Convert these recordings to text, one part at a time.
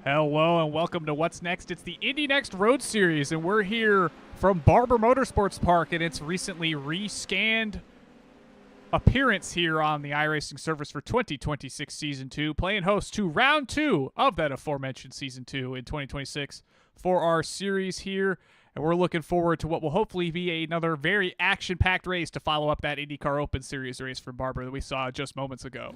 Hello and welcome to What's Next. It's the Indy NXT Road Series, and we're here from BARBER Motorsports Park, and it's recently rescanned appearance here on the iRacing service for 2026 Season 2, playing host to Round 2 of that aforementioned Season 2 in 2026 for our series here. And we're looking forward to what will hopefully be another very action-packed race to follow up that IndyCar Open Series race for BARBER that we saw just moments ago.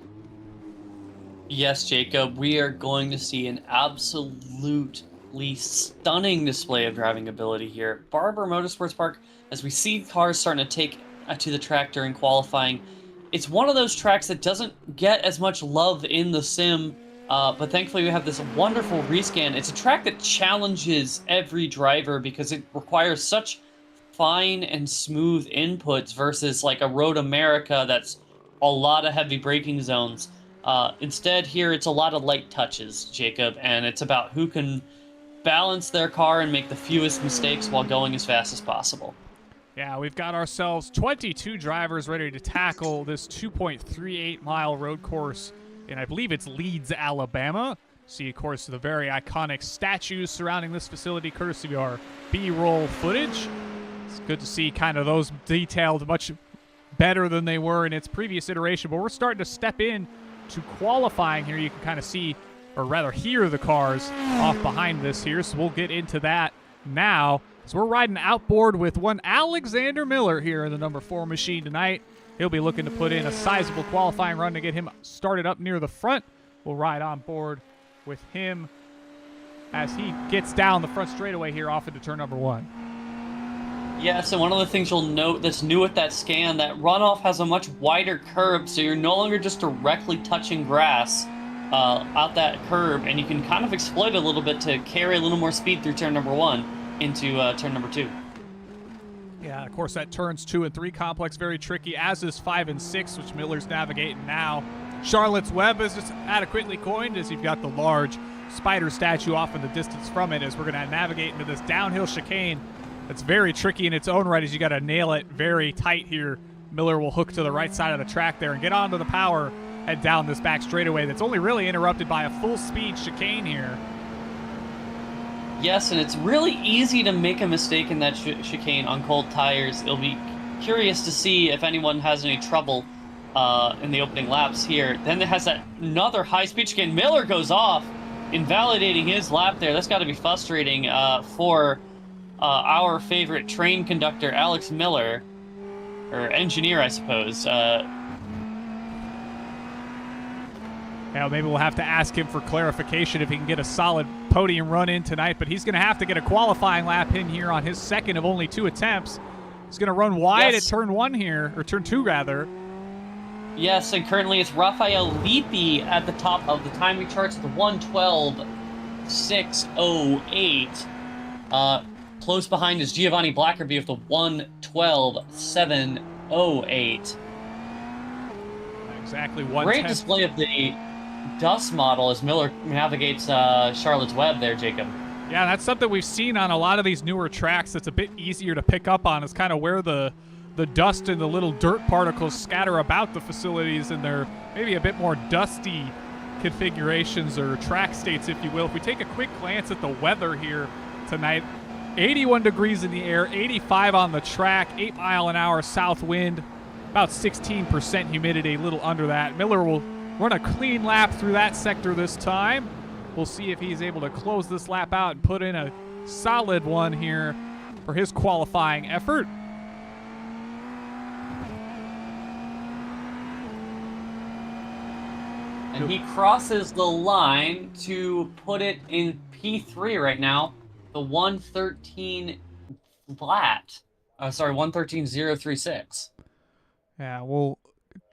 Yes, Jacob, we are going to see an absolutely stunning display of driving ability here at BARBER Motorsports Park as we see cars starting to take to the track during qualifying. It's one of those tracks that doesn't get as much love in the sim, but thankfully we have this wonderful rescan. It's a track that challenges every driver because it requires such fine and smooth inputs versus like a Road America that's a lot of heavy braking zones. Instead, here it's a lot of light touches, Jacob, and it's about who can balance their car and make the fewest mistakes while going as fast as possible. Yeah, we've got ourselves 22 drivers ready to tackle this 2.38-mile road course, and I believe it's Leeds, Alabama. See, of course, the very iconic statues surrounding this facility, courtesy of our B-roll footage. It's good to see kind of those detailed much better than they were in its previous iteration, but we're starting to step in to qualifying here. You can kind of see, or rather hear, the cars off behind this here, so we'll get into that now. So we're riding outboard with one Alexander Miller here in the number 4 machine tonight. He'll be looking to put in a sizable qualifying run to get him started up near the front. We'll ride on board with him as he gets down the front straightaway here off into turn number 1. Yes, and one of the things you'll note that's new with that scan, that runoff has a much wider curb, so you're no longer just directly touching grass out that curb, and you can kind of exploit it a little bit to carry a little more speed through turn number 1 into turn number 2. Yeah, of course, that turns 2 and 3 complex very tricky, as is 5 and 6, which Miller's navigating now. Charlotte's Web is just adequately coined, as you've got the large spider statue off in the distance from it, as we're going to navigate into this downhill chicane. It's very tricky in its own right, as you got to nail it very tight here. Miller will hook to the right side of the track there and get onto the power, head down this back straightaway that's only really interrupted by a full-speed chicane here. Yes, and it's really easy to make a mistake in that chicane on cold tires. It'll be curious to see if anyone has any trouble in the opening laps here. Then it has that another high-speed chicane. Miller goes off, invalidating his lap there. That's got to be frustrating for our favorite train conductor, Alex Miller, or engineer, I suppose. Now, maybe we'll have to ask him for clarification if he can get a solid podium run in tonight, but he's going to have to get a qualifying lap in here on his second of only 2 attempts. He's going to run wide at turn 1 here, or turn 2 rather. Yes, and currently it's Rafael Lippi at the top of the timing charts with the 1:12.608. Close behind is Giovanni Blackerby with the 1:12.708. Exactly 1:10. Great display of the dust model as Miller navigates Charlotte's Web there, Jacob. Yeah, that's something we've seen on a lot of these newer tracks that's a bit easier to pick up on, is kind of where the dust and the little dirt particles scatter about the facilities, and they're maybe a bit more dusty configurations or track states, if you will. If we take a quick glance at the weather here tonight, 81 degrees in the air, 85 on the track, 8-mile-an-hour south wind, about 16% humidity, a little under that. Miller will run a clean lap through that sector this time. We'll see if he's able to close this lap out and put in a solid one here for his qualifying effort. And he crosses the line to put it in P3 right now. The 1:13 flat. 1:13.036. Yeah, we'll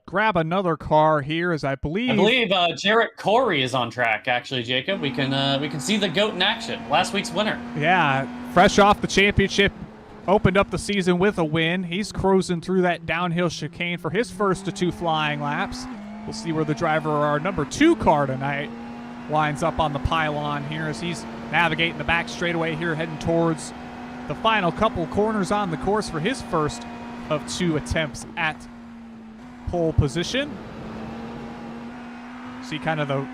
grab another car here, as I believe Jarrett Corey is on track. Actually, Jacob, we can see the GOAT in action. Last week's winner. Yeah, fresh off the championship, opened up the season with a win. He's cruising through that downhill chicane for his first of 2 flying laps. We'll see where the driver of our number 2 car tonight lines up on the pylon here as he's navigating the back straightaway here, heading towards the final couple corners on the course for his first of 2 attempts at pole position. See kind of the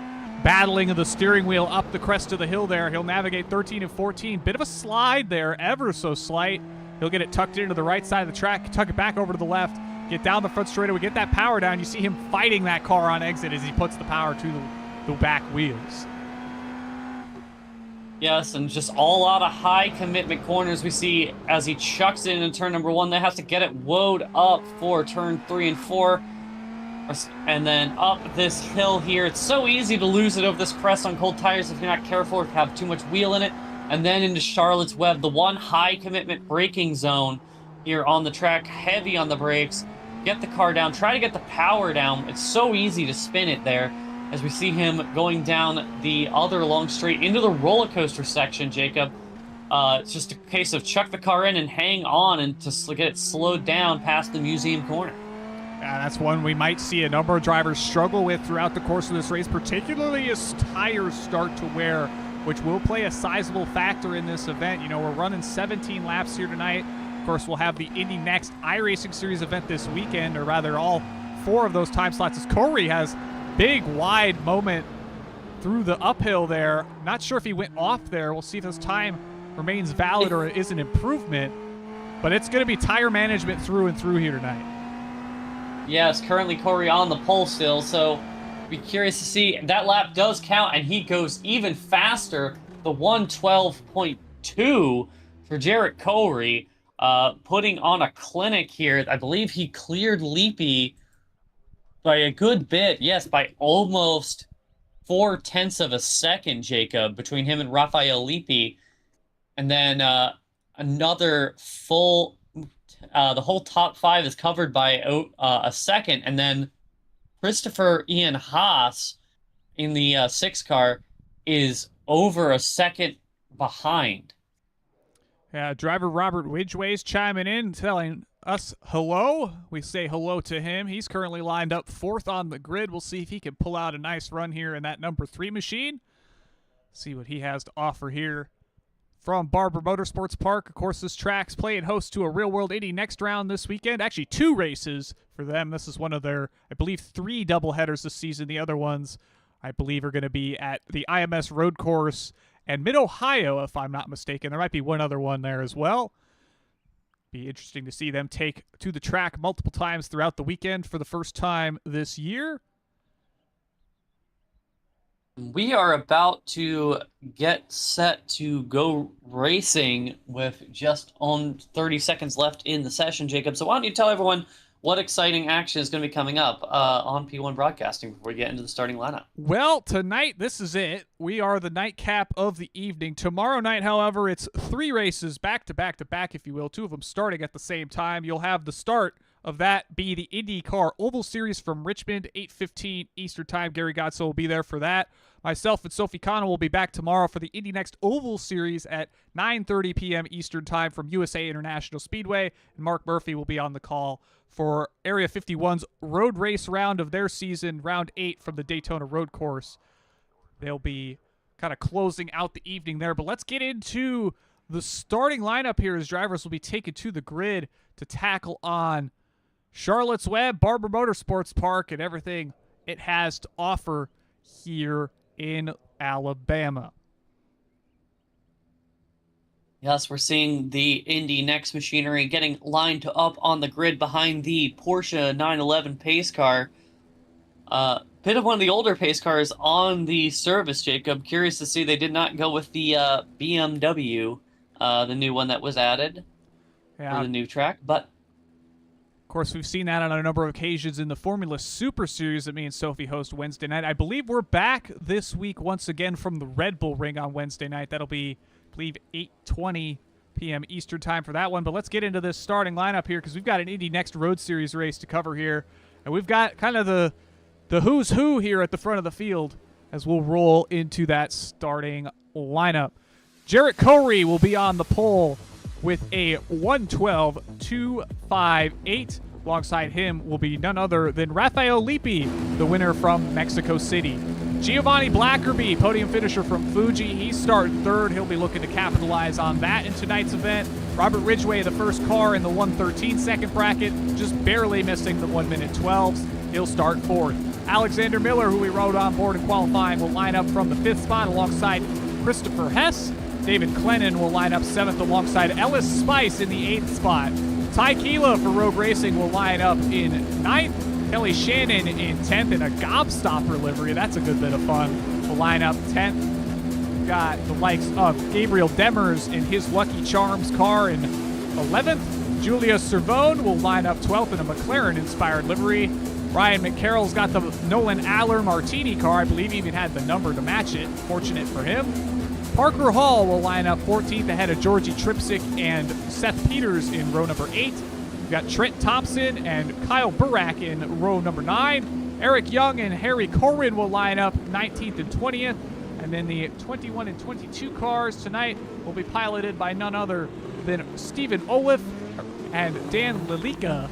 battling of the steering wheel up the crest of the hill there. He'll navigate 13 and 14. Bit of a slide there, ever so slight. He'll get it tucked into the right side of the track, tuck it back over to the left, get down the front straightaway, get that power down. You see him fighting that car on exit as he puts the power to the back wheels. Yes, and just all out of high commitment corners we see as he chucks it into turn number 1. They have to get it woed up for turn 3 and 4. And then up this hill here. It's so easy to lose it over this crest on cold tires if you're not careful or have too much wheel in it. And then into Charlotte's Web, the one high commitment braking zone here on the track. Heavy on the brakes. Get the car down. Try to get the power down. It's so easy to spin it there. As we see him going down the other long straight into the roller coaster section, Jacob. It's just a case of chuck the car in and hang on and to get it slowed down past the museum corner. Yeah, that's one we might see a number of drivers struggle with throughout the course of this race, particularly as tires start to wear, which will play a sizable factor in this event. You know, we're running 17 laps here tonight. Of course, we'll have the Indy NXT iRacing Series event this weekend, or rather all 4 of those time slots, as Corey has big wide moment through the uphill there. Not sure if he went off there. We'll see if his time remains valid or it is an improvement. But it's going to be tire management through and through here tonight. Yes, currently Corey on the pole still, so be curious to see. That lap does count, and he goes even faster. The 112.2 for Jarrett Corey, putting on a clinic here. I believe he cleared Leapy by a good bit. Yes, by almost 0.4 of a second, Jacob, between him and Raphael Leapy. And then another full... the whole top 5 is covered by a second, and then Christopher Ian Haas in the 6 car is over a second behind. Yeah, driver Robert Widgway's chiming in, telling us hello. We say hello to him. He's currently lined up 4th on the grid. We'll see if he can pull out a nice run here in that number 3 machine. See what he has to offer here from Barber Motorsports Park. Of course, this track's playing host to a real-world Indy next round this weekend. Actually, 2 races for them. This is one of their, I believe, 3 doubleheaders this season. The other ones, I believe, are going to be at the IMS Road Course and Mid-Ohio, if I'm not mistaken. There might be one other one there as well. Be interesting to see them take to the track multiple times throughout the weekend for the first time this year. We are about to get set to go racing with just on 30 seconds left in the session, Jacob. So why don't you tell everyone what exciting action is going to be coming up on P1 Broadcasting before we get into the starting lineup? Well, tonight, this is it. We are the nightcap of the evening. Tomorrow night, however, it's 3 races back to back to back, if you will, 2 of them starting at the same time. You'll have the start of that be the IndyCar Oval Series from Richmond, 8:15 Eastern Time. Gary Godso will be there for that. Myself and Sophie Connell will be back tomorrow for the Indy NXT Oval Series at 9:30 p.m. Eastern Time from USA International Speedway. And Mark Murphy will be on the call for Area 51's road race round of their season, round 8 from the Daytona Road Course. They'll be kind of closing out the evening there. But let's get into the starting lineup here as drivers will be taken to the grid to tackle on Charlotte's Web, Barber Motorsports Park, and everything it has to offer here in Alabama. Yes, we're seeing the Indy NXT machinery getting lined up on the grid behind the Porsche 911 pace car. Bit of one of the older pace cars on the service, Jacob. Curious to see they did not go with the BMW, the new one that was added for the new track, but of course, we've seen that on a number of occasions in the Formula Super Series that me and Sophie host Wednesday night. I believe we're back this week once again from the Red Bull Ring on Wednesday night. That'll be, I believe, 8:20 p.m. Eastern Time for that one. But let's get into this starting lineup here because we've got an Indy NXT Road Series race to cover here. And we've got kind of the who's who here at the front of the field as we'll roll into that starting lineup. Jarrett Corey will be on the pole with a 112.258. Alongside him will be none other than Raphael Leapy, the winner from Mexico City. Giovanni Blackerby, podium finisher from Fuji. He's starting 3rd. He'll be looking to capitalize on that in tonight's event. Robert Ridgway, the first car in the 113 second bracket, just barely missing the 1:12s. He'll start 4th. Alexander Miller, who we rode on board in qualifying, will line up from the 5th spot alongside Christopher Hess. David Clennon will line up 7th alongside Ellis Spice in the 8th spot. Ty Keela for Rogue Racing will line up in 9th. Kelly Shannon in 10th in a gobstopper livery. That's a good bit of fun. Will line up 10th. We've got the likes of Gabriel Demers in his Lucky Charms car in 11th. Julia Cervone will line up 12th in a McLaren-inspired livery. Ryan McCarroll's got the Nolan Aller Martini car. I believe he even had the number to match it. Fortunate for him. Parker Hall will line up 14th ahead of Georgie Tripsick and Seth Peters in row number 8. We've got Trent Thompson and Kyle Burak in row number 9. Eric Young and Harry Corwin will line up 19th and 20th. And then the 21 and 22 cars tonight will be piloted by none other than Stephen Olaf and Dan Lilika,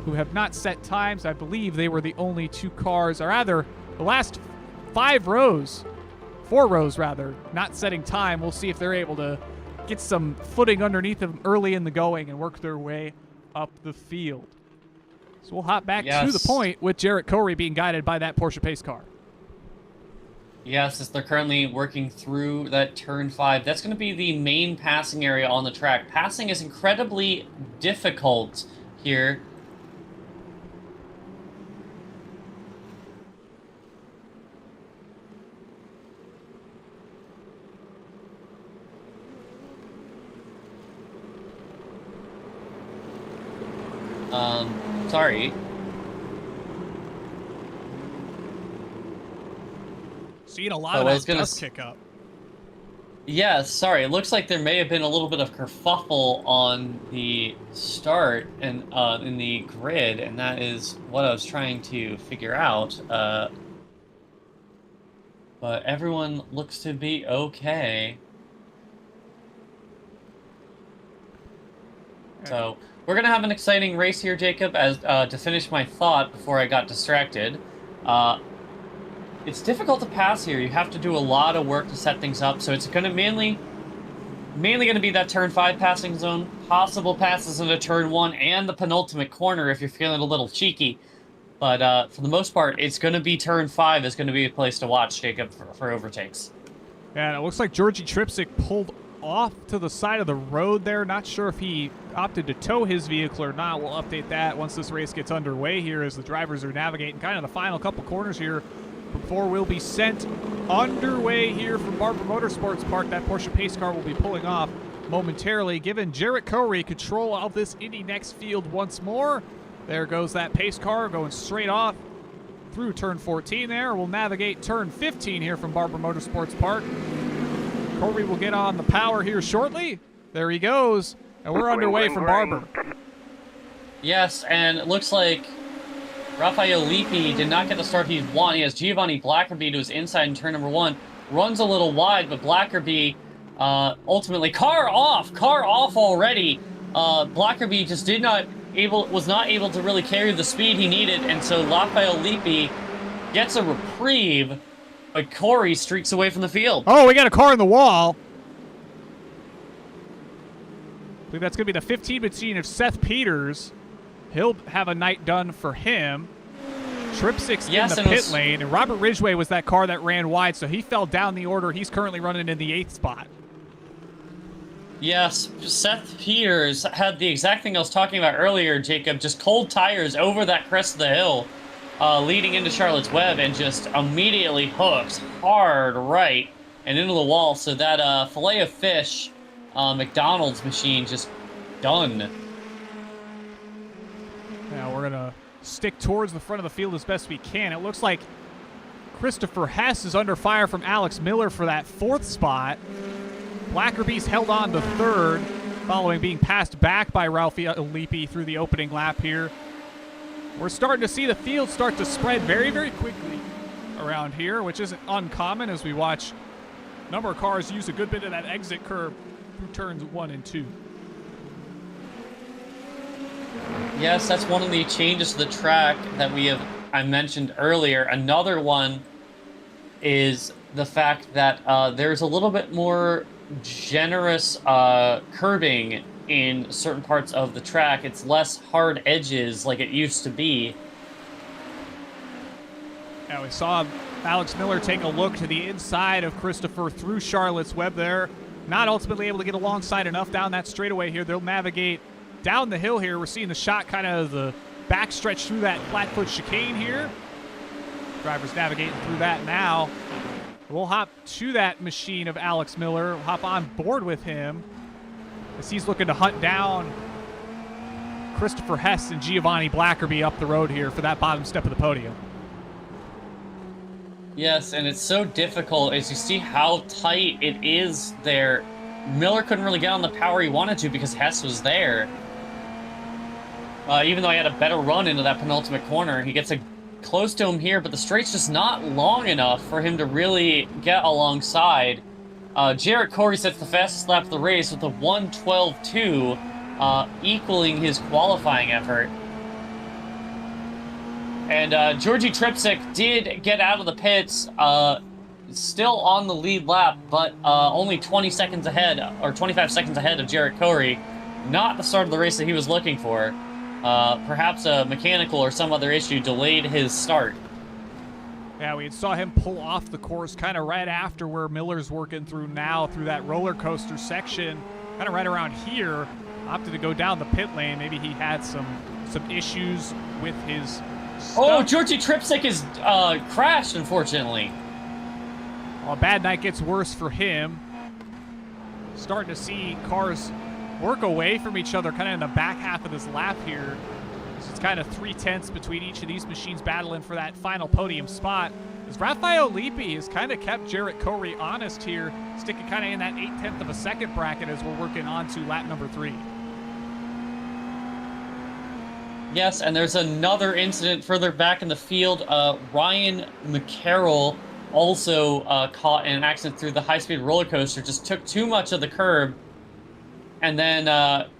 who have not set times. I believe they were the only 2 cars, or rather, the last 4 rows, not setting time. We'll see if they're able to get some footing underneath them early in the going and work their way up the field. So we'll hop back to the point with Jarrett Corey being guided by that Porsche pace car. Yes, as they're currently working through that turn 5. That's going to be the main passing area on the track. Passing is incredibly difficult here. Sorry. Seeing a lot of that dust kick up. Yeah, sorry. It looks like there may have been a little bit of kerfuffle on the start and in the grid, and that is what I was trying to figure out. But everyone looks to be okay. So we're gonna have an exciting race here, Jacob. As to finish my thought before I got distracted. It's difficult to pass here. You have to do a lot of work to set things up, so it's going to mainly going to be that turn 5 passing zone, possible passes into turn 1 and the penultimate corner if you're feeling a little cheeky. But for the most part, it's going to be turn 5 is going to be a place to watch, Jacob, for overtakes. Yeah, and it looks like Georgie Tripsick pulled off to the side of the road there. Not sure if he opted to tow his vehicle or not. We'll update that once this race gets underway here as the drivers are navigating kind of the final couple corners here before we'll be sent underway here from Barber Motorsports Park. That Porsche pace car will be pulling off momentarily, giving Jarrett Corey control of this Indy NXT field once more. There goes that pace car going straight off through turn 14 there. We'll navigate turn 15 here from Barber Motorsports Park. Corey will get on the power here shortly. There he goes. And we're underway from Barber. Yes, and it looks like Raphael Lippi did not get the start he wanted. He has Giovanni Blackerby to his inside in turn number 1. Runs a little wide, but Blackerby ultimately... Car off already. Blackerby just was not able to really carry the speed he needed, and so Raphael Lippi gets a reprieve, but Corey streaks away from the field. Oh, we got a car in the wall. I believe that's going to be the 15 machine of Seth Peters. He'll have a night done for him. Tripsick's in the pit lane, and Robert Ridgway was that car that ran wide, so he fell down the order. He's currently running in the 8th spot. Yes, Seth Peters had the exact thing I was talking about earlier, Jacob. Just cold tires over that crest of the hill, leading into Charlotte's Web, and just immediately hooks hard right and into the wall. So that fillet of fish McDonald's machine just done. Now we're going to stick towards the front of the field as best we can. It looks like Christopher Hess is under fire from Alex Miller for that 4th spot. Blackerby's held on to 3rd, following being passed back by Raphael Lippi through the opening lap here. We're starting to see the field start to spread very, very quickly around here, which isn't uncommon as we watch a number of cars use a good bit of that exit curve through turns 1 and 2. Yes, that's one of the changes to the track that I mentioned earlier. Another one is the fact that there's a little bit more generous curbing in certain parts of the track. It's less hard edges like it used to be. Yeah, we saw Alex Miller take a look to the inside of Christopher through Charlotte's Web there. Not ultimately able to get alongside enough down that straightaway here. They'll navigate down the hill here. We're seeing the shot kind of the backstretch through that flatfoot chicane here. Drivers navigating through that now. We'll hop to that machine of Alex Miller. We'll hop on board with him as he's looking to hunt down Christopher Hess and Giovanni Blackerby up the road here for that bottom step of the podium. Yes, and it's so difficult as you see how tight it is there. Miller couldn't really get on the power he wanted to because Hess was there. Even though he had a better run into that penultimate corner, he gets close to him here, but the straight's just not long enough for him to really get alongside. Jarrett Corey sets the fastest lap of the race with a 1:12.2, equaling his qualifying effort. And Georgie Tripsick did get out of the pits, still on the lead lap, but only 20 seconds ahead, or 25 seconds ahead of Jarrett Corey. Not the start of the race that he was looking for. Perhaps a mechanical or some other issue delayed his start. Yeah, we saw him pull off the course kind of right after where Miller's working through now, through that roller coaster section, kind of right around here. Opted to go down the pit lane. Maybe he had some issues with his stuff. Oh, Georgie Tripsick is crashed, unfortunately. Well, a bad night gets worse for him. Starting to see cars work away from each other kind of in the back half of this lap here. It's kind of 3/10 between each of these machines battling for that final podium spot. As Rafael Lippi has kind of kept Jarrett Corey honest here, sticking kind of in that 0.8 of a second bracket as we're working on to lap number 3. Yes, and there's another incident further back in the field. Ryan McCarroll also caught in an accident through the high-speed roller coaster, just took too much of the curb, and then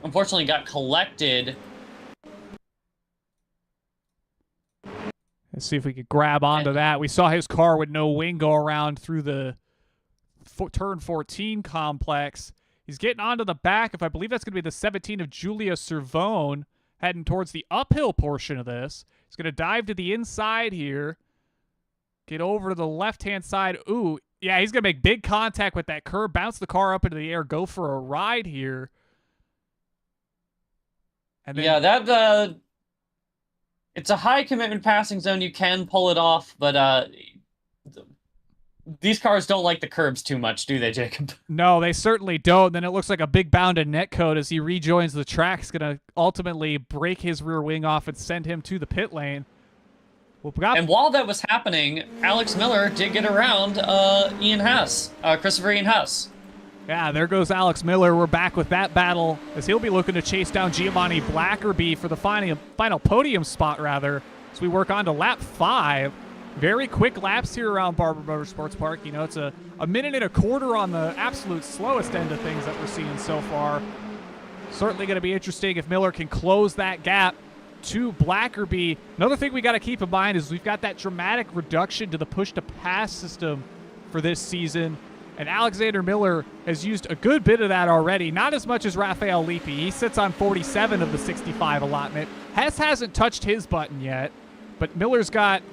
unfortunately got collected. Let's see if we could grab onto that. We saw his car with no wing go around through the turn 14 complex. He's getting onto the back, if I believe that's going to be the 17 of Julia Cervone, heading towards the uphill portion of this. He's going to dive to the inside here. Get over to the left-hand side. Ooh, yeah, he's going to make big contact with that curb, bounce the car up into the air, go for a ride here. And then, yeah, it's a high commitment passing zone. You can pull it off, but these cars don't like the curbs too much, do they, Jacob? No, they certainly don't. Then it looks like a big bound to netcode as he rejoins the track. It's going to ultimately break his rear wing off and send him to the pit lane. And while that was happening, Alex Miller did get around Christopher Ian Hess. Yeah, there goes Alex Miller. We're back with that battle as he'll be looking to chase down Giovanni Blackerby for the final podium spot, rather, as we work on to lap 5. Very quick laps here around Barber Motorsports Park. You know, it's a minute and a quarter on the absolute slowest end of things that we're seeing so far. Certainly going to be interesting if Miller can close that gap to Blackerby. Another thing we got to keep in mind is we've got that dramatic reduction to the push-to-pass system for this season. And Alexander Miller has used a good bit of that already. Not as much as Rafael Lippi. He sits on 47 of the 65 allotment. Hess hasn't touched his button yet, but Miller's got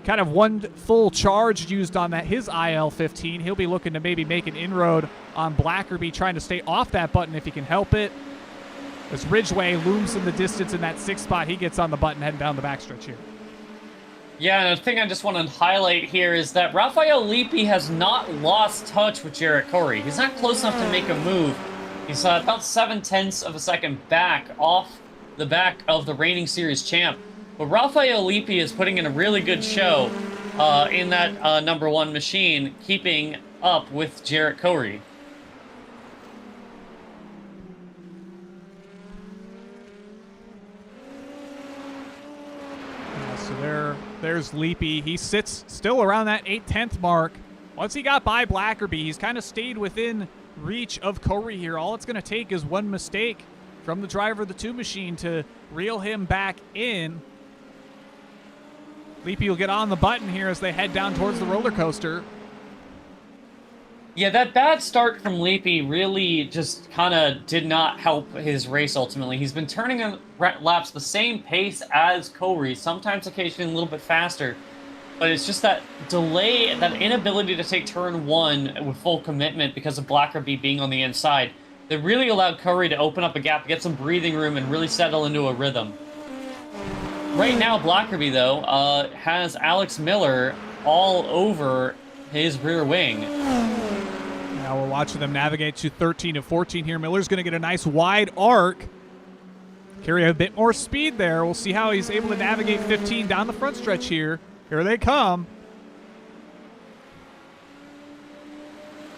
kind of one full charge used on his IL-15. He'll be looking to maybe make an inroad on Blackerby, trying to stay off that button if he can help it. As Ridgeway looms in the distance in that 6th spot, he gets on the button heading down the backstretch here. Yeah, and the thing I just want to highlight here is that Rafael Lippi has not lost touch with Jarrett Corey. He's not close enough to make a move. He's about 0.7 of a second back off the back of the reigning series champ. But Rafael Lippi is putting in a really good show in that number 1 machine, keeping up with Jarrett Corey. So there's Lippi. He sits still around that 0.8 mark. Once he got by Blackerby, he's kind of stayed within reach of Corey here. All it's going to take is one mistake from the driver of the 2 machine to reel him back in. Lippi will get on the button here as they head down towards the roller coaster. Yeah, that bad start from Lippi really just kind of did not help his race ultimately. He's been turning on laps the same pace as Corey, sometimes occasionally a little bit faster. But it's just that delay, that inability to take turn one with full commitment because of Blackerby being on the inside, that really allowed Curry to open up a gap, get some breathing room, and really settle into a rhythm. Right now, Blackerby, though, has Alex Miller all over his rear wing. Now we're watching them navigate to 13 and 14 here. Miller's going to get a nice wide arc. Carry a bit more speed there. We'll see how he's able to navigate 15 down the front stretch here. Here they come.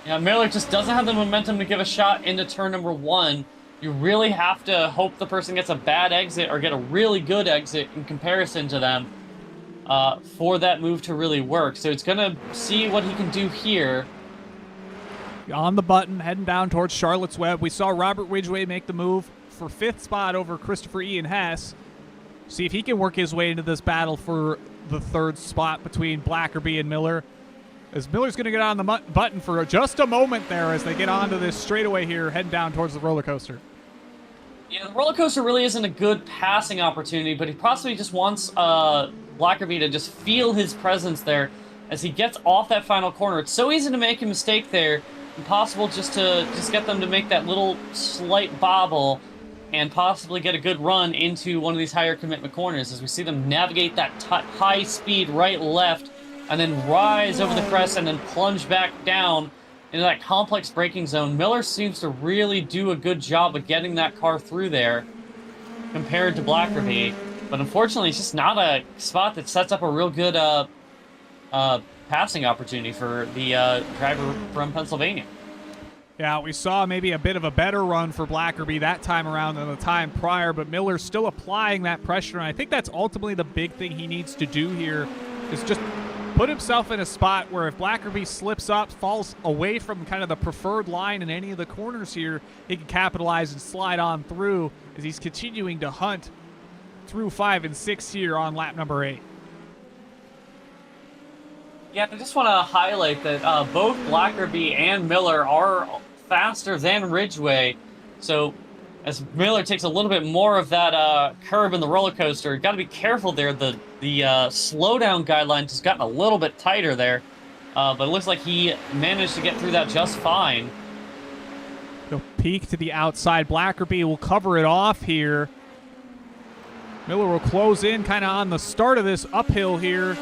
Yeah, Miller just doesn't have the momentum to give a shot into turn number one. You really have to hope the person gets a bad exit or get a really good exit in comparison to them for that move to really work. So it's going to see what he can do here. On the button, heading down towards Charlotte's Web. We saw Robert Ridgway make the move for 5th spot over Christopher Ian Hess. See if he can work his way into this battle for the 3rd spot between Blackerby and Miller. As Miller's going to get on the button for just a moment there as they get onto this straightaway here, heading down towards the roller coaster. Yeah, the roller coaster really isn't a good passing opportunity, but he possibly just wants Blackerby to just feel his presence there as he gets off that final corner. It's so easy to make a mistake there. Impossible just to get them to make that little slight bobble and possibly get a good run into one of these higher commitment corners as we see them navigate that high speed right left and then rise over the crest and then plunge back down into that complex braking zone. Miller seems to really do a good job of getting that car through there compared to Blackerby, but unfortunately it's just not a spot that sets up a real good passing opportunity for the driver from Pennsylvania. Yeah, we saw maybe a bit of a better run for Blackerby that time around than the time prior, but Miller's still applying that pressure, and I think that's ultimately the big thing he needs to do here is just put himself in a spot where if Blackerby slips up, falls away from kind of the preferred line in any of the corners here, he can capitalize and slide on through as he's continuing to hunt through 5 and 6 here on lap number 8. Yeah, I just want to highlight that both Blackerby and Miller are faster than Ridgway. So as Miller takes a little bit more of that curb in the roller coaster, got to be careful there. The slowdown guidelines has gotten a little bit tighter there, but it looks like he managed to get through that just fine. He'll peek to the outside. Blackerby will cover it off here. Miller will close in kind of on the start of this uphill here.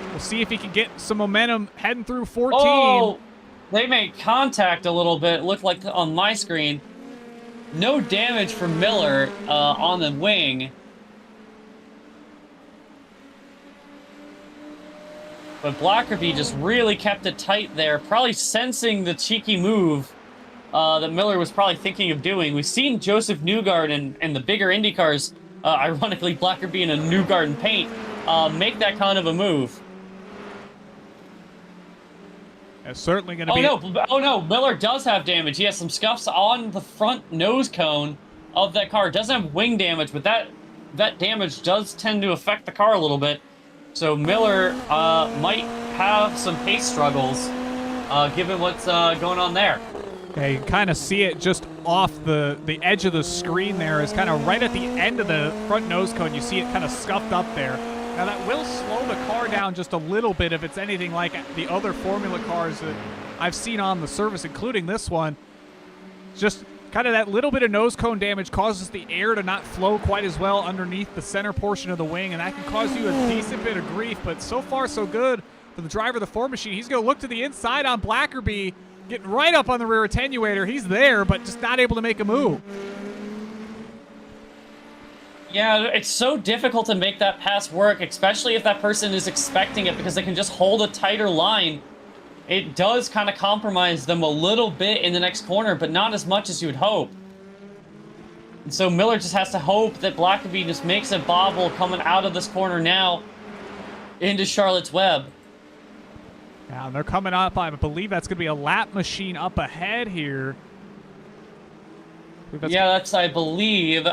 We'll see if he can get some momentum heading through 14. Oh, they made contact a little bit, it looked like on my screen. No damage for Miller on the wing. But Blackerby just really kept it tight there, probably sensing the cheeky move that Miller was probably thinking of doing. We've seen Josef Newgarden and the bigger Indy cars, ironically Blackerby in a Newgarden paint, make that kind of a move. It's certainly going to be... Oh no, Miller does have damage. He has some scuffs on the front nose cone of that car. It doesn't have wing damage, but that damage does tend to affect the car a little bit. So Miller might have some pace struggles given what's going on there. Yeah, you can kind of see it just off the edge of the screen there. Is kind of right at the end of the front nose cone. You see it kind of scuffed up there. Now that will slow the car down just a little bit if it's anything like the other Formula cars that I've seen on the surface, including this one. Just kind of that little bit of nose cone damage causes the air to not flow quite as well underneath the center portion of the wing, and that can cause you a decent bit of grief, but so far so good for the driver of the Ford machine. He's going to look to the inside on Blackerby, getting right up on the rear attenuator. He's there, but just not able to make a move. Yeah, it's so difficult to make that pass work, especially if that person is expecting it, because they can just hold a tighter line. It does kind of compromise them a little bit in the next corner, but not as much as you would hope. And so Miller just has to hope that Blackerby just makes a bobble coming out of this corner now into Charlotte's Web. Now they're coming up. I believe that's going to be a lap machine up ahead here. That's, I believe,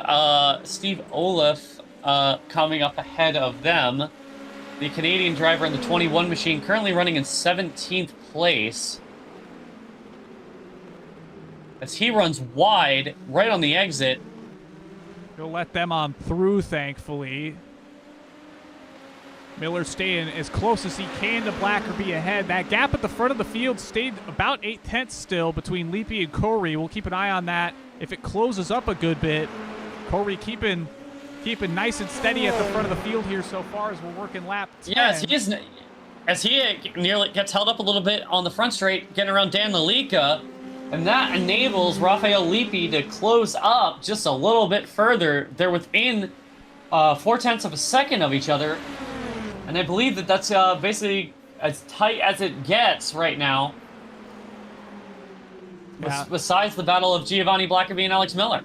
Steve Olaf coming up ahead of them. The Canadian driver in the 21 machine, currently running in 17th place. As he runs wide, right on the exit. He'll let them on through, thankfully. Miller staying as close as he can to Blackerby ahead. That gap at the front of the field stayed about 8/10 still between Leapy and Corey. We'll keep an eye on that. If it closes up a good bit, Corey keeping nice and steady at the front of the field here so far as we're working lap 10. Yes, he is. As he nearly gets held up a little bit on the front straight, getting around Dan Lalika, and that enables Rafael Lippi to close up just a little bit further. They're within 0.4 of a second of each other, and I believe that that's basically as tight as it gets right now. Yeah. Besides the battle of Giovanni Blackerby and Alex Miller.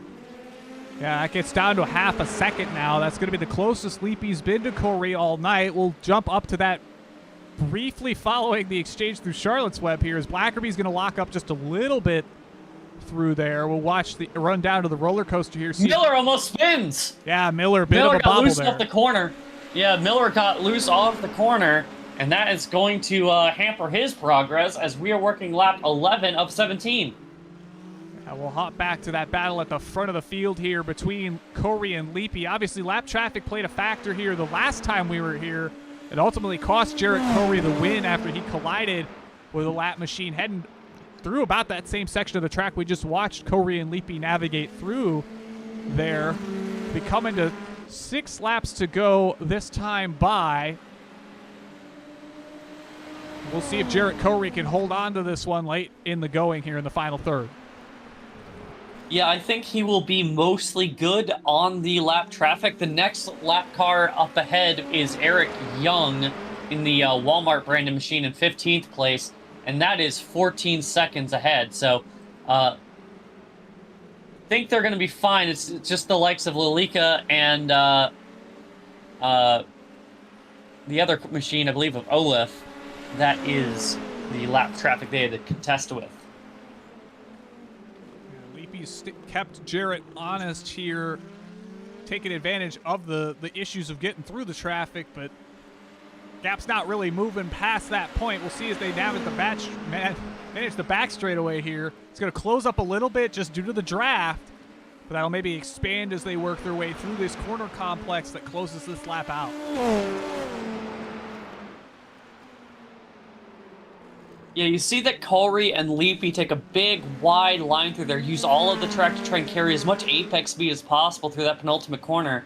Yeah, that gets down to half a second now. That's going to be the closest Leapy's been to Corey all night. We'll jump up to that briefly following the exchange through Charlotte's Web here as Blackerby's going to lock up just a little bit through there. We'll watch the run down to the roller coaster here. Miller almost spins. Yeah, Miller, bit of a got bobble loose there. off the corner. Yeah, Miller got loose off the corner, and that is going to hamper his progress as we are working lap 11 of 17. Yeah, we'll hop back to that battle at the front of the field here between Corey and Leapy. Obviously, lap traffic played a factor here the last time we were here. It ultimately cost Jarrett Corey the win after he collided with a lap machine heading through about that same section of the track we just watched Corey and Leapy navigate through there. Be coming to 6 laps to go this time by. We'll see if Jarrett Corey can hold on to this one late in the going here in the final third. Yeah, I think he will be mostly good on the lap traffic. The next lap car up ahead is Eric Young in the Walmart branded machine in 15th place, and that is 14 seconds ahead. So, think they're going to be fine. It's just the likes of Lalika and the other machine, I believe, of Olaf, that is the lap traffic they had to contest with. Kept Jarrett honest here, taking advantage of the issues of getting through the traffic, but gap's not really moving past that point. We'll see as they manage the back straightaway here. It's going to close up a little bit just due to the draft, but that'll maybe expand as they work their way through this corner complex that closes this lap out. Yeah, you see that Corey and Leapy take a big, wide line through there, use all of the track to try and carry as much apex speed as possible through that penultimate corner.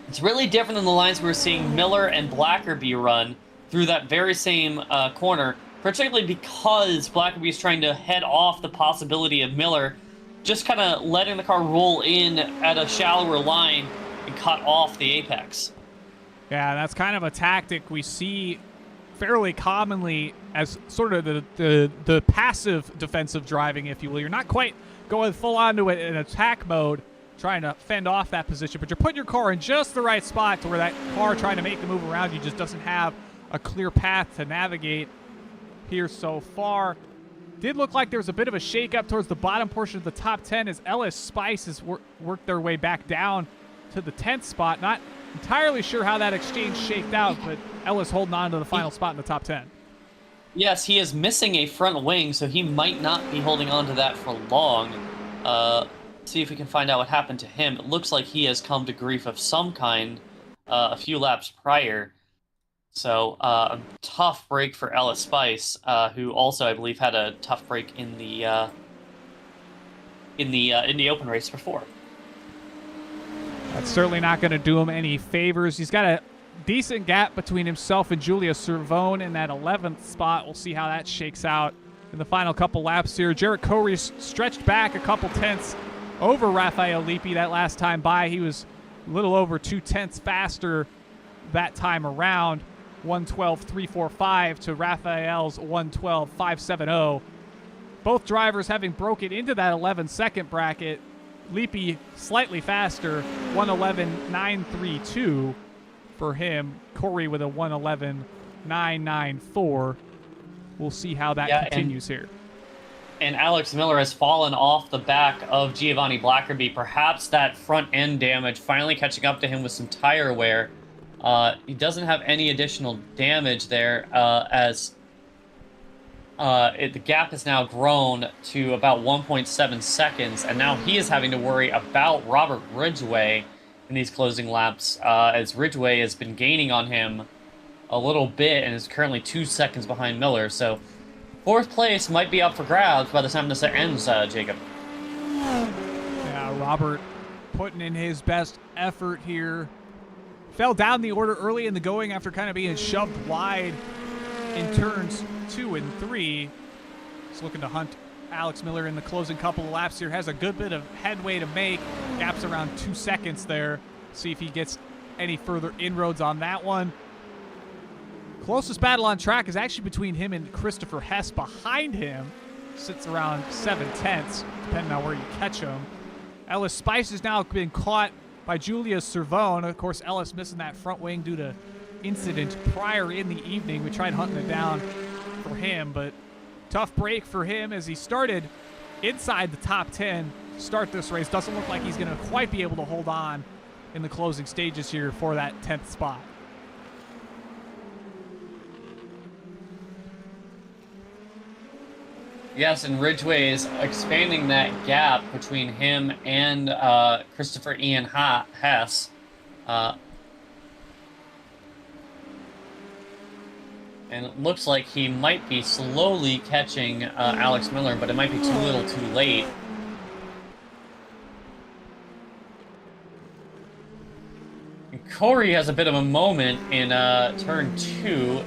It's really different than the lines we were seeing Miller and Blackerby run through that very same corner, particularly because Blackerby is trying to head off the possibility of Miller just kind of letting the car roll in at a shallower line and cut off the apex. Yeah, that's kind of a tactic we see fairly commonly as sort of the passive defensive driving, if you will. You're not quite going full on to it in attack mode, trying to fend off that position, but you're putting your car in just the right spot to where that car trying to make the move around you just doesn't have a clear path to navigate here so far. Did look like there was a bit of a shake-up towards the bottom portion of the top 10 as Ellis Spice has worked their way back down to the 10th spot. Not entirely sure how that exchange shaked out, but Ellis holding on to the final spot in the top 10. Yes, he is missing a front wing, so he might not be holding on to that for long. See if we can find out what happened to him. It looks like he has come to grief of some kind a few laps prior. So, a tough break for Ellis Spice, who also, I believe, had a tough break in the open race before. That's certainly not going to do him any favors. He's got a decent gap between himself and Julia Cervone in that 11th spot. We'll see how that shakes out in the final couple laps here. Jarrett Corey stretched back a couple tenths over Rafael Lippi that last time by. He was a little over 2 tenths faster that time around. 112.345 to Rafael's 112.570. Both drivers having broken into that 11-second bracket. Lippi slightly faster, 111.932 for him. Corey with a 111.994. We'll see how that continues here. And Alex Miller has fallen off the back of Giovanni Blackerby. Perhaps that front end damage finally catching up to him with some tire wear. He doesn't have any additional damage there as the gap has now grown to about 1.7 seconds, and now he is having to worry about Robert Ridgway in these closing laps, as Ridgway has been gaining on him a little bit and is currently 2 seconds behind Miller. So 4th place might be up for grabs by the time this ends, Jacob. Yeah, Robert putting in his best effort here. Fell down the order early in the going after kind of being shoved wide in turns 2 and 3. He's looking to hunt Alex Miller in the closing couple of laps here. Has a good bit of headway to make. Gaps around 2 seconds there. See if he gets any further inroads on that one. Closest battle on track is actually between him and Christopher Hess. Behind him sits around 7/10, depending on where you catch him. Ellis Spice has now been caught by Julius Cervone. Of course, Ellis missing that front wing due to incident prior in the evening. We tried hunting it down for him, but tough break for him as he started inside the top 10 to start this race. Doesn't look like he's going to quite be able to hold on in the closing stages here for that 10th spot. Yes, and Ridgway is expanding that gap between him and Christopher Ian Hess. And it looks like he might be slowly catching Alex Miller, but it might be too little too late. And Corey has a bit of a moment in turn 2.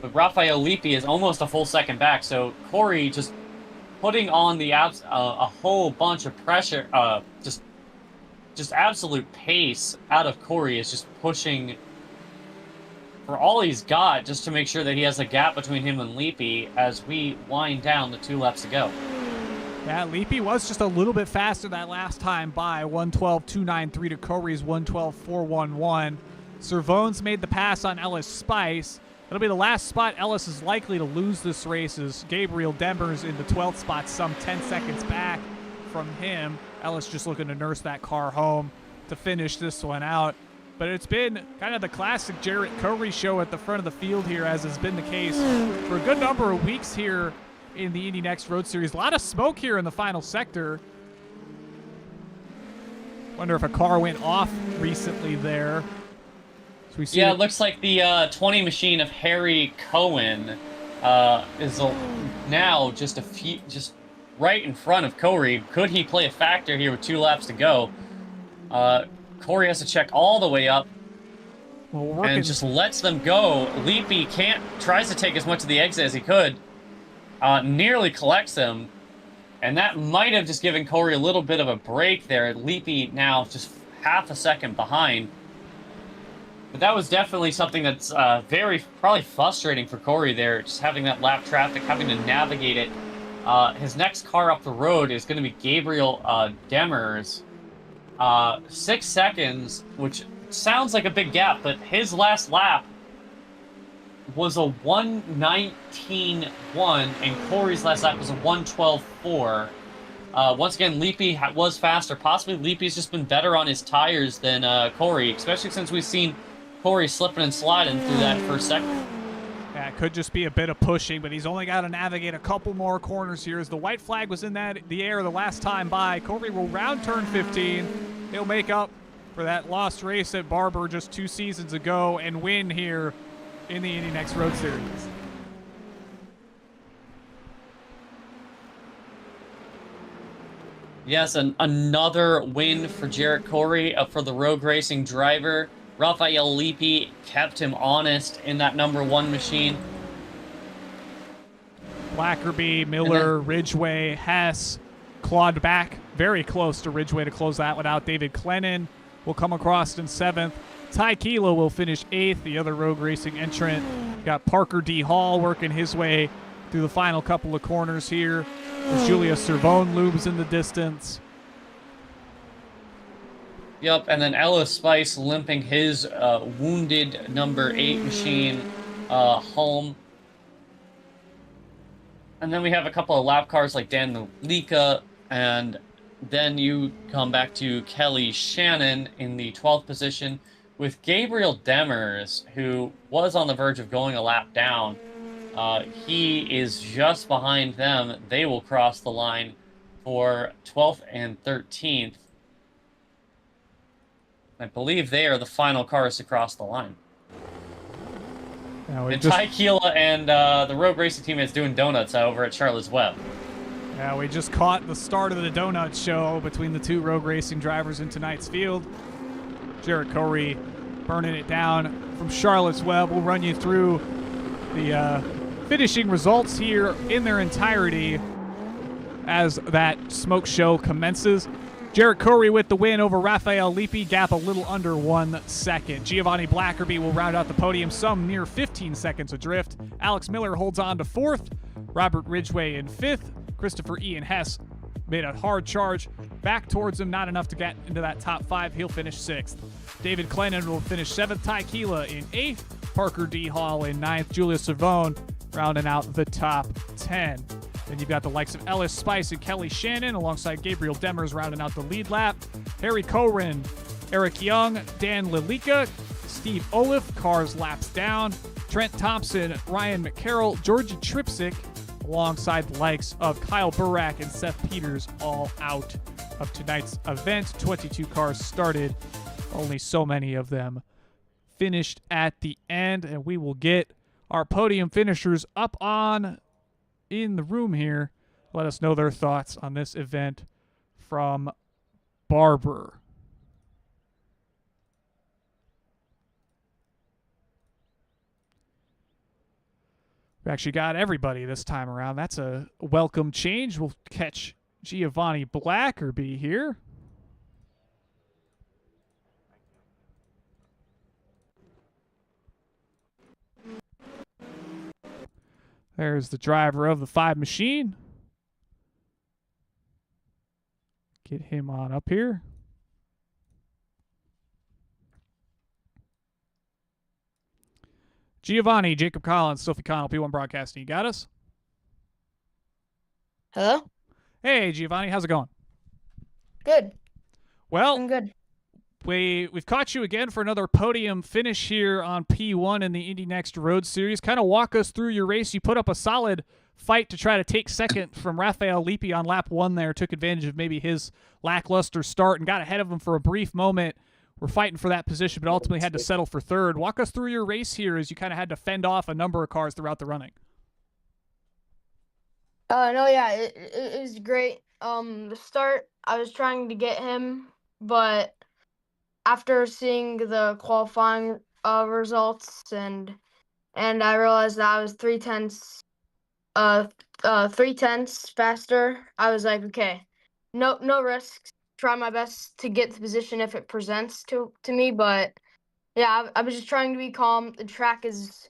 But Rafael Lippi is almost a full second back, so Corey just putting on the a whole bunch of pressure, just absolute pace out of Corey is just pushing for all he's got just to make sure that he has a gap between him and Lippi as we wind down the 2 laps to go. Yeah, Lippi was just a little bit faster that last time by 1:12.293 to Corey's 1:12.411. Cervone's made the pass on Ellis Spice. It'll be the last spot Ellis is likely to lose this race as Gabriel Demers in the 12th spot, some 10 seconds back from him. Ellis just looking to nurse that car home to finish this one out. But it's been kind of the classic Jarrett Corey show at the front of the field here, as has been the case for a good number of weeks here in the Indy NXT Road Series. A lot of smoke here in the final sector. Wonder if a car went off recently there. Yeah, it looks like the 20 machine of Harry Cohen is now just right in front of Corey. Could he play a factor here with 2 laps to go? Corey has to check all the way up and just lets them go. Lippi tries to take as much of the exit as he could, nearly collects them, and that might have just given Corey a little bit of a break there. Lippi now just half a second behind. But that was definitely something that's probably frustrating for Corey there, just having that lap traffic, having to navigate it. His next car up the road is going to be Gabriel Demers. 6 seconds, which sounds like a big gap, but his last lap was a 1:19.1, and Corey's last lap was a 1:12.4. Once again, Lippi was faster. Possibly Lippi's just been better on his tires than Corey, especially since we've seen Corey slipping and sliding through that first sector. Yeah, it could just be a bit of pushing, but he's only got to navigate a couple more corners here. As the white flag was in the air the last time by, Corey will round turn 15. He'll make up for that lost race at Barber just 2 seasons ago and win here in the Indy NXT Road Series. Yes, and another win for Jarrett Corey, for the road racing driver. Rafael Lippi kept him honest in that number 1 machine. Blackerby, Miller, Ridgway, Hess clawed back very close to Ridgway to close that one out. David Clennon will come across in 7th. Ty Kilo will finish 8th, the other road racing entrant. Got Parker D. Hall working his way through the final couple of corners here as Julius Cervone looms in the distance. Yep, and then Ellis Spice limping his wounded number 8 machine home. And then we have a couple of lap cars like Dan Malika, and then you come back to Kelly Shannon in the 12th position with Gabriel Demers, who was on the verge of going a lap down. He is just behind them. They will cross the line for 12th and 13th. I believe they are the final cars to cross the line. Now And Ty Keela and the Rogue Racing team is doing donuts over at Charlotte's Web. Yeah, we just caught the start of the donut show between the two Rogue Racing drivers in tonight's field. Jarrett Corey burning it down from Charlotte's Web. We'll run you through the finishing results here in their entirety as that smoke show commences. Jarrett Corey with the win over Raphael Lippi, gap a little under 1 second. Giovanni Blackerby will round out the podium, some near 15 seconds adrift. Alex Miller holds on to 4th. Robert Ridgway in 5th. Christopher Ian Hess made a hard charge back towards him, not enough to get into that top 5. He'll finish 6th. David Clennon will finish 7th. Ty Keela in 8th. Parker D. Hall in 9th. Julius Cervone rounding out the top 10. Then you've got the likes of Ellis Spice and Kelly Shannon alongside Gabriel Demers rounding out the lead lap. Harry Corin, Eric Young, Dan Lilika, Steve Olaf, cars laps down. Trent Thompson, Ryan McCarroll, Georgie Tripsick alongside the likes of Kyle Burak and Seth Peters all out of tonight's event. 22 cars started, only so many of them finished at the end, and we will get our podium finishers up on in the room here. Let us know their thoughts on this event from Barber. We actually got everybody this time around. That's a welcome change. We'll catch Giovanni Blackerby here. There's the driver of the 5 machine. Get him on up here. Giovanni, Jacob Collins, Sophie Connell, P1 Broadcasting. You got us? Hello? Hey, Giovanni. How's it going? Good. Well, I'm good. We've caught you again for another podium finish here on P1 in the Indy NXT Road Series. Kind of walk us through your race. You put up a solid fight to try to take second from Raphael Lippi on lap 1 there. Took advantage of maybe his lackluster start and got ahead of him for a brief moment. We're fighting for that position, but ultimately had to settle for 3rd. Walk us through your race here as you kind of had to fend off a number of cars throughout the running. No, yeah, it was great. The start, I was trying to get him, but after seeing the qualifying results and I realized that I was 3/10 faster, I was like, okay, no risks. Try my best to get the position if it presents to me, but yeah, I was just trying to be calm. The track is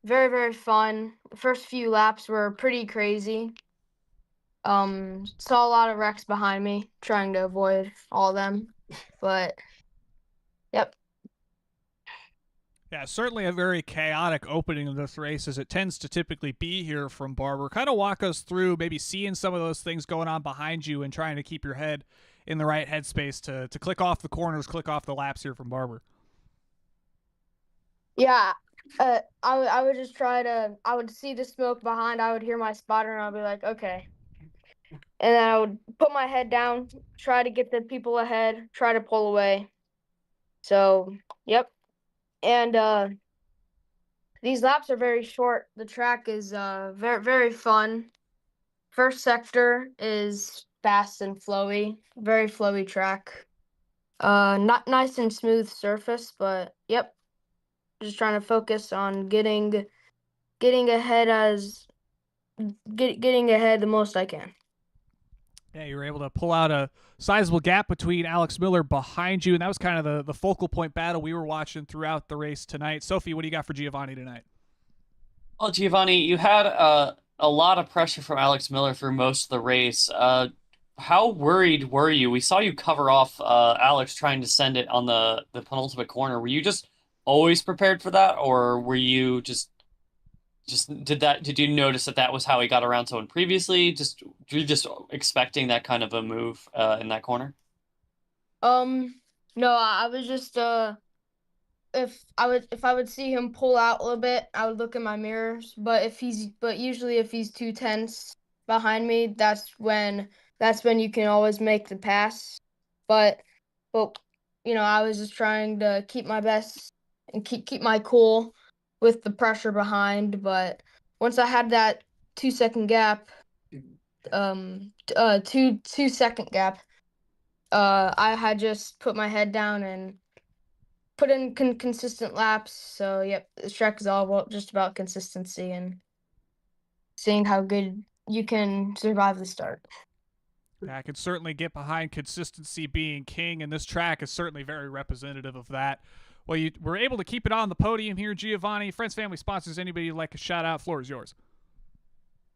very, very fun. The first few laps were pretty crazy. Saw a lot of wrecks behind me, trying to avoid all of them, but yep. Yeah, certainly a very chaotic opening of this race, as it tends to typically be here from Barber. Kind of walk us through maybe seeing some of those things going on behind you and trying to keep your head in the right headspace to click off the corners, click off the laps here from Barber. Yeah, I would just I would see the smoke behind, I would hear my spotter, and I'd be like, okay. And then I would put my head down, try to get the people ahead, try to pull away. So, yep. And these laps are very short. The track is very, very fun. First sector is fast and flowy, very flowy track. Not nice and smooth surface, but yep. Just trying to focus on getting ahead getting ahead the most I can. Yeah, you were able to pull out a sizable gap between Alex Miller behind you, and that was kind of the focal point battle we were watching throughout the race tonight. Sophie, what do you got for Giovanni tonight? Well, Giovanni, you had a lot of pressure from Alex Miller through most of the race. How worried were you? We saw you cover off Alex trying to send it on the penultimate corner. Were you just always prepared for that, or were you just did you notice that was how he got around someone previously? Were you just expecting that kind of a move in that corner? No, I was just if I would see him pull out a little bit, I would look in my mirrors. But usually if he's 2/10 behind me, that's when you can always make the pass. But I was just trying to keep my best and keep my cool with the pressure behind. But once I had that 2 second gap, 2 second gap, I had just put my head down and put in consistent laps. So yep, this track is all just about consistency and seeing how good you can survive the start. Yeah, I can certainly get behind consistency being king, and this track is certainly very representative of that. Well, you were able to keep it on the podium here, Giovanni. Friends, family, sponsors, anybody you'd like a shout out, floor is yours.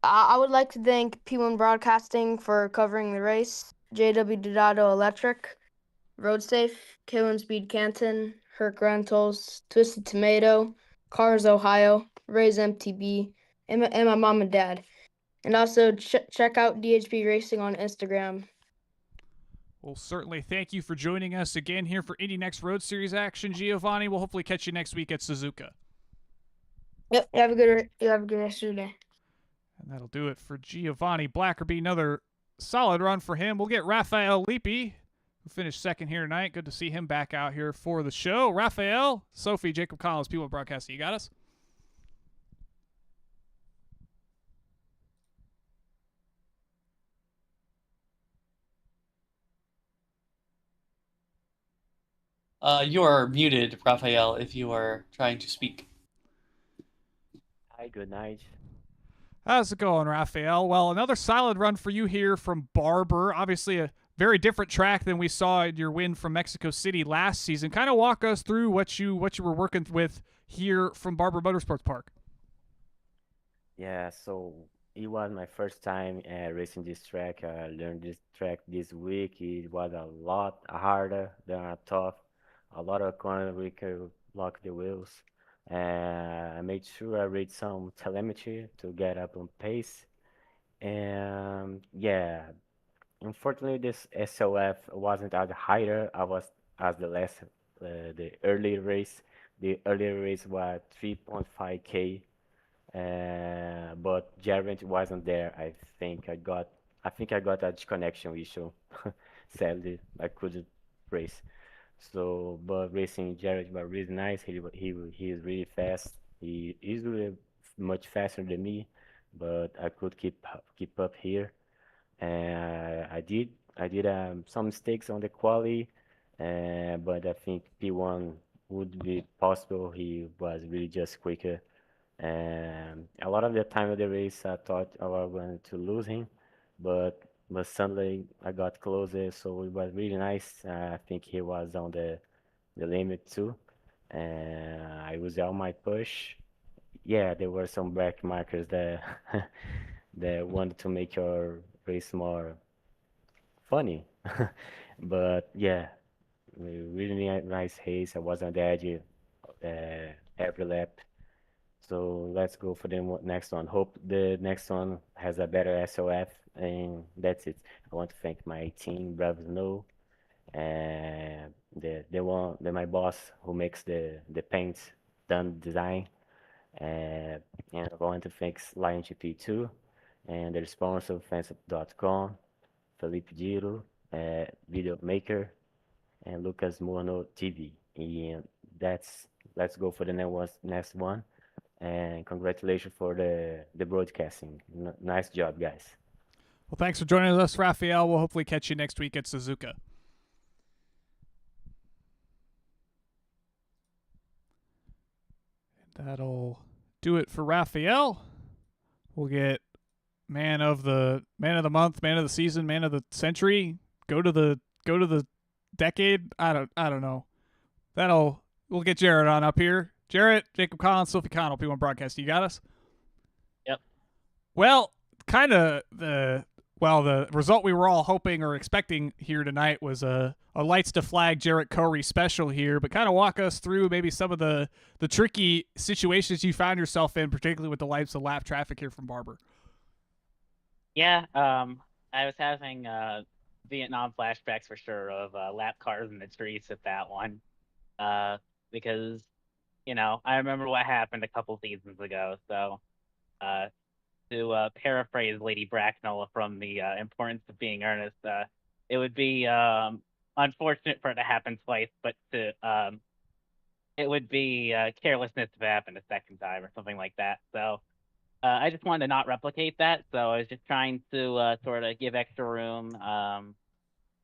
I would like to thank P1 Broadcasting for covering the race, JW Donato Electric, Road Safe, Killing Speed Canton, Herc Rentals, Twisted Tomato, Cars Ohio, Ray's MTB, and my mom and dad. And also check out DHP Racing on Instagram. Well, certainly thank you for joining us again here for Indy NXT Road Series action, Giovanni. We'll hopefully catch you next week at Suzuka. Yep, you have a good rest of your day. And that'll do it for Giovanni Blackerby. Another solid run for him. We'll get Rafael Lippi, who finished second here tonight. Good to see him back out here for the show. Rafael, Sophie, Jacob Collins, People Broadcasting. You got us? You are muted, Raphael, if you are trying to speak. Hi, good night. How's it going, Rafael? Well, another solid run for you here from Barber. Obviously, a very different track than we saw in your win from Mexico City last season. Kind of walk us through what you were working with here from Barber Motorsports Park. Yeah, so it was my first time racing this track. I learned this track this week. It was a lot harder than I thought. A lot of corners we could lock the wheels. I made sure I read some telemetry to get up on pace. And yeah, unfortunately, this SOF wasn't as higher. I was as the early race. The earlier race was 3.5K. But Jarrett wasn't there. I think I got a disconnection issue. Sadly, I couldn't race. So, but racing Jarrett was really nice. He is really fast. He is really much faster than me, but I could keep up here. I did some mistakes on the quali, but I think P1 would be possible. He was really just quicker. A lot of the time of the race, I thought I was going to lose him, but suddenly I got closer, so it was really nice. I think he was on the limit too, and I used all my push. Yeah, there were some back markers that that wanted to make your race more funny, but yeah, really nice race. I was on the edge every lap. So let's go for the next one. Hope the next one has a better SOF, and that's it. I want to thank my team, Bravo Snow, and my boss who makes the paints done design, and I want to thank Lion GP too, and the sponsor Fansup.com, Felipe Giro, video maker, and Lucas Morno TV. And that's let's go for the next one. And congratulations for the broadcasting. Nice job, guys. Well, thanks for joining us, Rafael. We'll hopefully catch you next week at Suzuka. That'll do it for Rafael. We'll get man of the month, man of the season, man of the century. Go to the decade. I don't know. We'll get Jared on up here. Jarrett, Jacob Collins, Sophie Connell, P1 Broadcast. You got us? Yep. Well, the result we were all hoping or expecting here tonight was a lights to flag Jarrett Corey special here, but kind of walk us through maybe some of the tricky situations you found yourself in, particularly with the lights of lap traffic here from Barber. Yeah, I was having Vietnam flashbacks for sure of lap cars in the streets at that one, because I remember what happened a couple seasons ago. So, to paraphrase Lady Bracknell from the Importance of Being Earnest, it would be unfortunate for it to happen twice, but it would be carelessness if it happened a second time or something like that. So I just wanted to not replicate that. So I was just trying to sort of give extra room,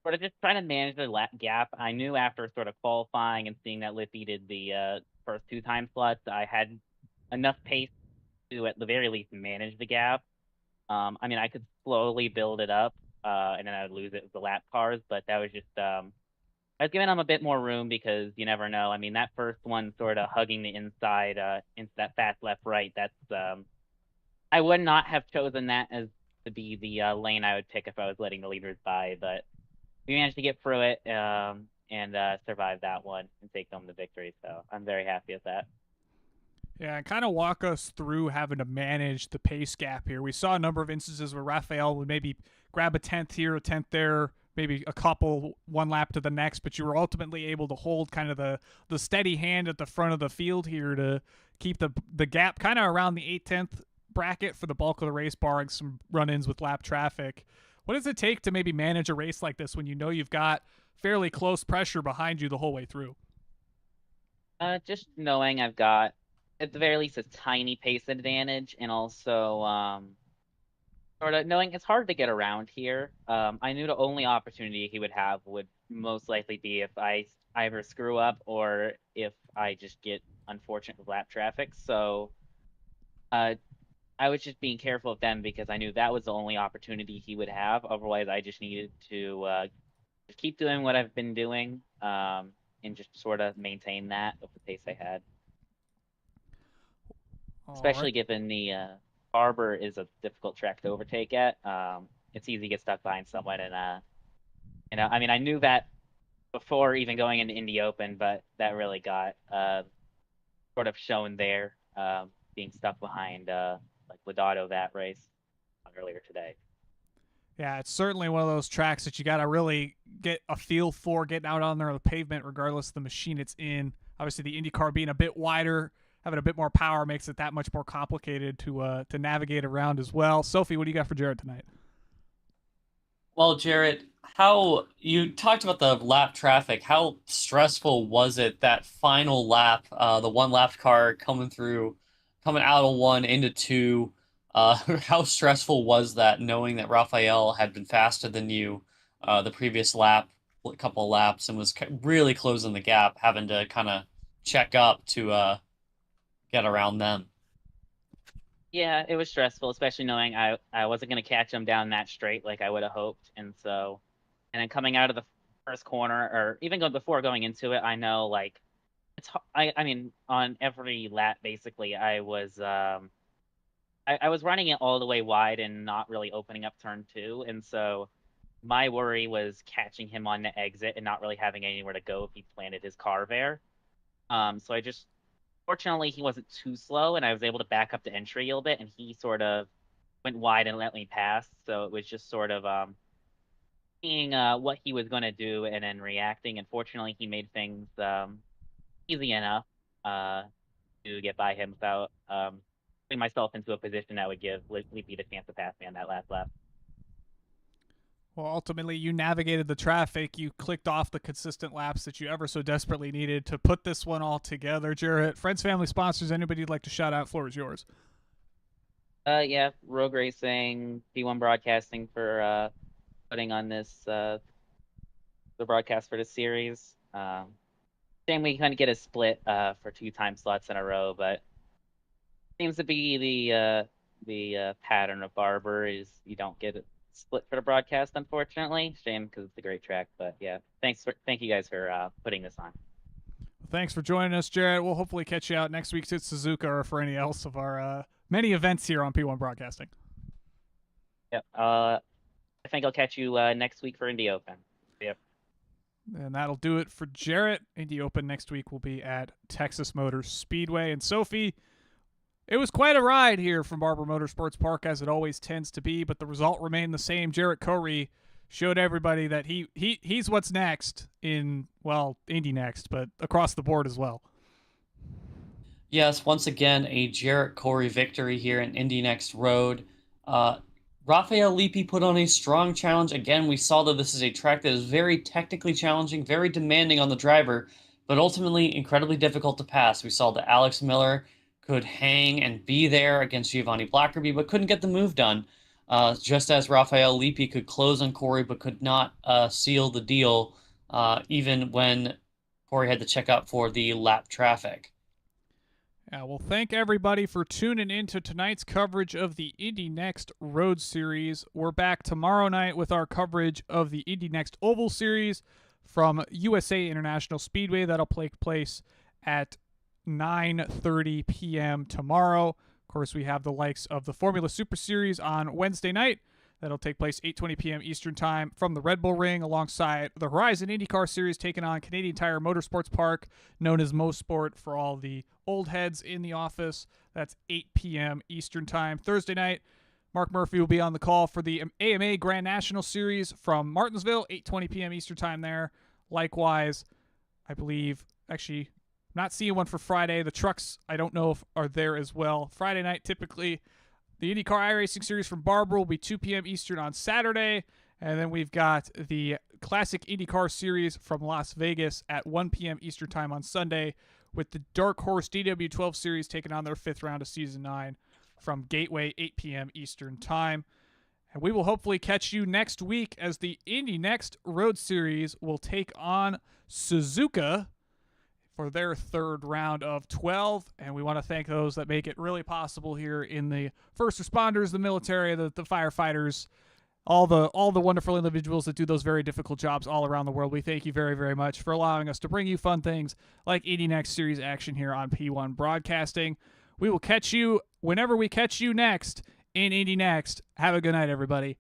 sort of just trying to manage the lap gap. I knew after sort of qualifying and seeing that Lippy did the first 2 time slots, I had enough pace to at the very least manage the gap. I mean, I could slowly build it up, and then I would lose it with the lap cars, but that was just I was giving them a bit more room because you never know. I mean, that first one sort of hugging the inside into that fast left right. That's I would not have chosen that as to be the lane I would pick if I was letting the leaders by, but we managed to get through it and survive that one and take home the victory. So I'm very happy with that. Yeah, and kind of walk us through having to manage the pace gap here. We saw a number of instances where Raphael would maybe grab a 10th here, a 10th there, maybe a couple one lap to the next, but you were ultimately able to hold kind of the steady hand at the front of the field here to keep the gap kind of around the 8/10th bracket for the bulk of the race, barring some run-ins with lap traffic. What does it take to maybe manage a race like this when you know you've got fairly close pressure behind you the whole way through? Just knowing I've got at the very least a tiny pace advantage, and also sort of knowing it's hard to get around here. I knew the only opportunity he would have would most likely be if I either screw up or if I just get unfortunate with lap traffic. So I was just being careful of them because I knew that was the only opportunity he would have. Otherwise, I just needed to just keep doing what I've been doing and just sort of maintain that with the pace I had. Especially given the Barber is a difficult track to overtake at. It's easy to get stuck behind someone, and I mean, I knew that before even going into Indy Open, but that really got sort of shown there, being stuck behind like Lodato that race earlier today. Yeah, it's certainly one of those tracks that you got to really get a feel for getting out on there on the pavement, regardless of the machine it's in. Obviously, the IndyCar being a bit wider, having a bit more power makes it that much more complicated to navigate around as well. Sophie, what do you got for Jared tonight? Well, Jarrett, how you talked about the lap traffic. How stressful was it that final lap, the one lap car coming out of one into two? How stressful was that knowing that Raphael had been faster than you the previous lap, a couple of laps, and was really closing the gap, having to kind of check up to get around them? Yeah, it was stressful, especially knowing I wasn't going to catch him down that straight like I would have hoped. And then coming out of the first corner, or even before going into it, I know like I mean, on every lap, basically, I was running it all the way wide and not really opening up turn 2. And so my worry was catching him on the exit and not really having anywhere to go if he planted his car there. So fortunately, he wasn't too slow, and I was able to back up to entry a little bit, and he sort of went wide and let me pass. So it was just sort of seeing what he was going to do and then reacting. And fortunately, he made things easy enough to get by him without putting myself into a position that would give Leapy the chance to pass me on that last lap. Well, ultimately, you navigated the traffic. You clicked off the consistent laps that you ever so desperately needed to put this one all together. Jarrett, friends, family, sponsors, anybody you'd like to shout out, floor is yours. Yeah, Rogue Racing, P1 Broadcasting for putting on this the broadcast for this series. Shame we couldn't get a split for 2 time slots in a row, but seems to be the pattern of Barber is you don't get it split for the broadcast, unfortunately. Shame because it's a great track, but yeah, thank you guys for putting this on. Thanks for joining us, Jarrett. We'll hopefully catch you out next week at Suzuka or for any else of our many events here on P1 Broadcasting. Yep. I think I'll catch you next week for Indy Open. Yep. And that'll do it for Jarrett. Indy Open next week will be at Texas Motor Speedway. And Sophie, it was quite a ride here from Barber Motorsports Park, as it always tends to be, but the result remained the same. Jarrett Corey showed everybody that he's what's next in, well, Indy next, but across the board as well. Yes, once again, a Jarrett Corey victory here in Indy Next Road. Rafael Lippi put on a strong challenge. Again, we saw that this is a track that is very technically challenging, very demanding on the driver, but ultimately incredibly difficult to pass. We saw that Alex Miller could hang and be there against Giovanni Blackerby, but couldn't get the move done. Just as Rafael Lippi could close on Corey, but could not seal the deal, even when Corey had to check out for the lap traffic. Yeah, well, thank everybody for tuning in to tonight's coverage of the Indy NXT Road Series. We're back tomorrow night with our coverage of the Indy NXT Oval Series from USA International Speedway. That'll take place at 9:30 p.m. tomorrow. Of course, we have the likes of the Formula Super Series on Wednesday night. That'll take place 8:20 p.m. Eastern Time from the Red Bull Ring, alongside the Horizon IndyCar Series taking on Canadian Tire Motorsports Park, known as Mosport for all the old heads in the office. That's 8 p.m. Eastern Time. Thursday night, Mark Murphy will be on the call for the AMA Grand National Series from Martinsville, 8:20 p.m. Eastern Time there. Likewise, I believe, actually, not seeing one for Friday. The trucks, I don't know if are there as well. Friday night, typically, the IndyCar iRacing Series from BARBER will be 2 p.m. Eastern on Saturday. And then we've got the Classic IndyCar Series from Las Vegas at 1 p.m. Eastern Time on Sunday, with the Dark Horse DW12 Series taking on their 5th round of Season 9 from Gateway, 8 p.m. Eastern Time. And we will hopefully catch you next week as the Indy NXT Road Series will take on Suzuka for their 3rd round of 12. And we want to thank those that make it really possible here in the first responders, the military, the firefighters, all the wonderful individuals that do those very difficult jobs all around the world. We thank you very, very much for allowing us to bring you fun things like Indy NXT Series action here on P1 Broadcasting. We will catch you whenever we catch you next in Indy NXT. Have a good night, everybody.